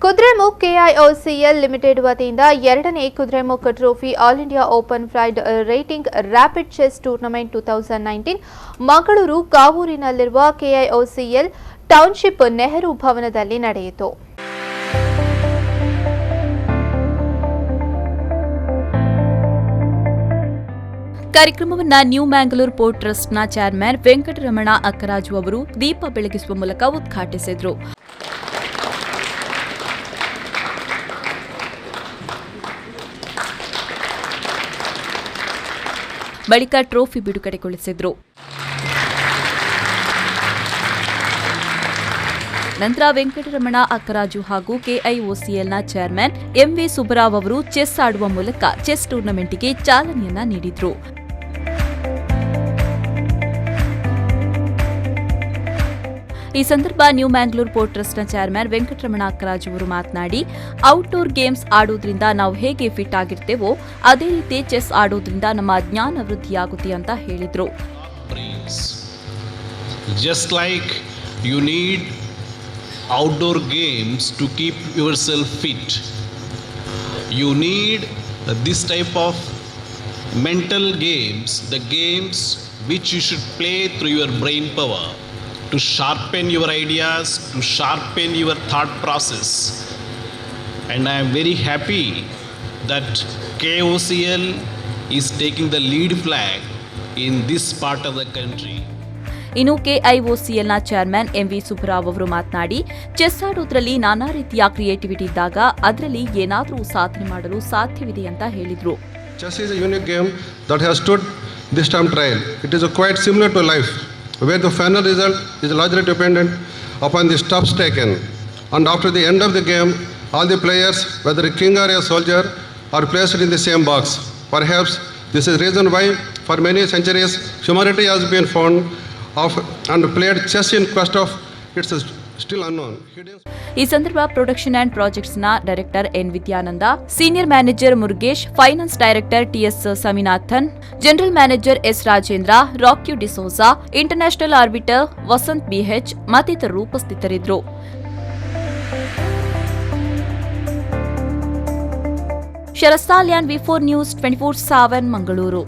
ಕುದ್ರೆಮುಖ್ KIOCL limited ವತಿಯಿಂದ ಎರಡನೇ Kudremukh trophy all India open flight rating rapid chess tournament 2019 Mangaluru ಕಾವೂರಿನಲ್ಲಿರುವ KIOCL township Nehru ಭವನದಲ್ಲಿ ನಡೆಯಿತು. ಕಾರ್ಯಕ್ರಮವನ್ನು ನ್ಯೂ ಮ್ಯಾಂಗ್ಳೂರ್ ಪೋರ್ಟ್ ಟ್ರಸ್ಟ್ನ ಚೇರ್ಮನ್ ವೆಂಕಟರಮಣ ಅಕ್ಕರಾಜು ಅವರು ದೀಪ ಬೆಳಗಿಸುವ ಮೂಲಕ ಉದ್ಘಾಟಿಸಿದರು. ಬಳಿಕ ಟ್ರೋಫಿ ಬಿಡುಗಡೆಗೊಳಿಸಿದರು. ನಂತರ ವೆಂಕಟರಮಣ ಅಕ್ಕರಾಜು ಹಾಗೂ ಕೆಐಒಸಿಎಲ್ನ ಚೇರ್ಮನ್ ಎಂವಿ ಸುಬ್ಬರಾವ್ ಅವರು ಚೆಸ್ ಆಡುವ ಮೂಲಕ ಚೆಸ್ ಟೂರ್ನಮೆಂಟ್ಗೆ ಚಾಲನೆಯನ್ನ ನೀಡಿದರು. ಈ ಸಂದರ್ಭ ನ್ಯೂ ಮ್ಯಾಂಗ್ಳೂರ್ ಪೋರ್ಟ್ ಟ್ರಸ್ಟ್ನ ಚೇರ್ಮನ್ ವೆಂಕಟರಮಣ ಅಕ್ಕರಾಜು ಅವರು ಮಾತನಾಡಿ, ಔಟ್ಡೋರ್ ಗೇಮ್ಸ್ ಆಡೋದ್ರಿಂದ ನಾವು ಹೇಗೆ ಫಿಟ್ ಆಗಿರ್ತೇವೋ ಅದೇ ರೀತಿ ಚೆಸ್ ಆಡೋದ್ರಿಂದ ನಮ್ಮ ಜ್ಞಾನ ವೃದ್ಧಿಯಾಗುತ್ತೆ ಅಂತ ಹೇಳಿದರು. Just like you need outdoor games to keep yourself fit, you need this type of mental games, the games which you should play through your brain power, to sharpen your ideas, to sharpen your thought process. And I am very happy that KOCL is taking the lead flag in this part of the country. ಇನ್ನು ಕೆಐಒಸಿಎಲ್ನ chairman MV Subbarao ಅವರು ಮಾತನಾಡಿ, chess ಆಡೋದ್ರಲ್ಲಿ ನಾನಾ ರೀತಿಯ creativity ಇದ್ದಾಗ ಅದರಲ್ಲಿ ಏನಾದರೂ ಸಾಧನೆ ಮಾಡಲು ಸಾಧ್ಯವಿದೆ ಅಂತ ಹೇಳಿದರು. Chess is a unique game that has stood this time trial. It is quite similar to life, where the final result is largely dependent upon the steps taken. And after the end of the game, all the players, whether a king or a soldier, are placed in the same box. Perhaps this is the reason why for many centuries humanity has been fond of and played chess in quest of its still unknown. ಈ ಸಂದರ್ಭ production and ಪ್ರಾಜೆಕ್ಟ್ಸ್ನ director N Vidyananda, senior manager Murugesh, finance director TS Swaminathan, general manager S Rajendra, Roque D'Souza, international arbiter Vasanth BH ಮತ್ತಿತರರು ಉಪಸ್ಥಿತರಿದ್ದರು. ಶರತ್ ಸಾಲ್ಯಾನ್, ವಿ4 news 24/7 Mangaluru.